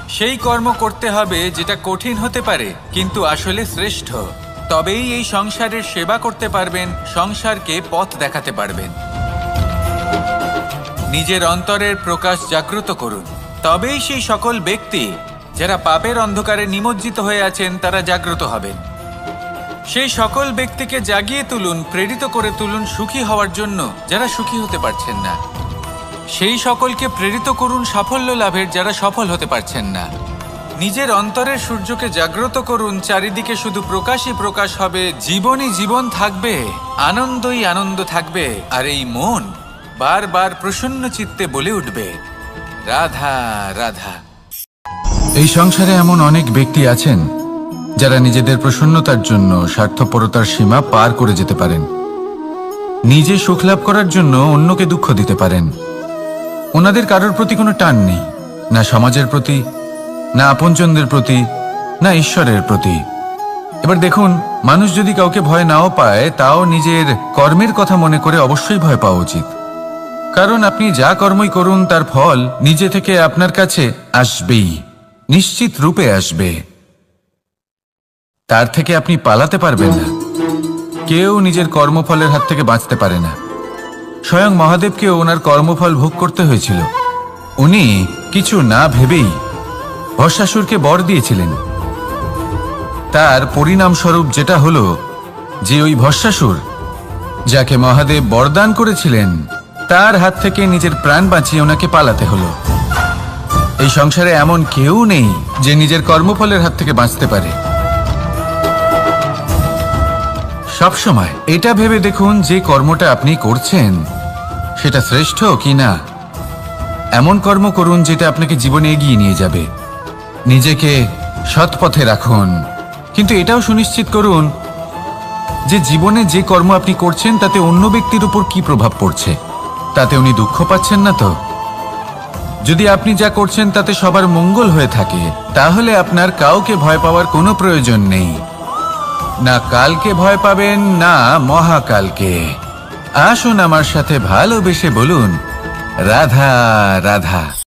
সেই কর্ম করতে হবে যেটা কঠিন হতে পারে কিন্তু আসলে শ্রেষ্ঠ। তবেই এই সংসারের সেবা করতে পারবেন, সংসারকে পথ দেখাতে পারবেন। নিজের অন্তরের প্রকাশ জাগ্রত করুন, তবেই সেই সকল ব্যক্তি যারা পাপের অন্ধকারে নিমজ্জিত হয়ে আছেন তারা জাগ্রত হবেন। সেই সকল ব্যক্তিকে জাগিয়ে তুলুন, প্রেরিত করে তুলুন সুখী হওয়ার জন্য যারা সুখী হতে পারছেন না। সেই সকলকে প্রেরিত করুন সাফল্য লাভের যারা সফল হতে পারছেন না। নিজের অন্তরের সূর্যকে জাগ্রত করুন, চারিদিকে শুধু প্রকাশই প্রকাশ হবে, জীবনই জীবন থাকবে, আনন্দই আনন্দ থাকবে, আর এই মন বারবার প্রসন্ন চিত্তে বলে উঠবে, রাধা রাধা। এই সংসারে এমন অনেক ব্যক্তি আছেন যারা নিজেদের প্রসন্নতার জন্য স্বার্থপরতার সীমা পার করে যেতে পারেন। নিজে সুখ লাভ করার জন্য অন্যকে দুঃখ দিতে পারেন। ওনাদের কারোর প্রতি কোনো টান নেই, না সমাজের প্রতি, না আপনজনদের প্রতি, না ঈশ্বরের প্রতি। এবার দেখুন, মানুষ যদি কাউকে ভয় নাও পায়, তাও নিজের কর্মের কথা মনে করে অবশ্যই ভয় পাওয়া উচিত। কারণ আপনি যা কর্মই করুন তার ফল নিজে থেকে আপনার কাছে আসবেই, নিশ্চিত রূপে আসবে। তার থেকে আপনি পালাতে পারবেন না। কেউ নিজের কর্মফলের হাত থেকে বাঁচতে পারে না। স্বয়ং মহাদেবকেও ওনার কর্মফল ভোগ করতে হয়েছিল। উনি কিছু না ভেবেই ভস্মাসুরকে বর দিয়েছিলেন, তার পরিণামস্বরূপ যেটা হলো যে ওই ভস্মাসুর, যাকে মহাদেব বরদান করেছিলেন, তার হাত থেকে নিজের প্রাণ বাঁচিয়ে ওনাকে পালাতে হলো। এই সংসারে এমন কেউ নেই যে নিজের কর্মফলের হাত থেকে বাঁচতে পারে। সবসময় এটা ভেবে দেখুন যে কর্মটা আপনি করছেন সেটা শ্রেষ্ঠ কি না। এমন কর্ম করুন যেটা আপনাকে জীবনে এগিয়ে নিয়ে যাবে। নিজেকে সৎ পথে রাখুন, কিন্তু এটাও সুনিশ্চিত করুন যে জীবনে যে কর্ম আপনি করছেন তাতে অন্য ব্যক্তির উপর কি প্রভাব পড়ছে, তাতে উনি দুঃখ পাচ্ছেন না তো। যদি আপনি যা করছেন তাতে সবার মঙ্গল হয়ে থাকে, তাহলে আপনার কাউকে ভয় পাওয়ার কোনো প্রয়োজন নেই। না কালকে ভয় পাবেন, না মহাকালকে। আসুন আমার সাথে ভালোবেসে বলুন রাধা রাধা।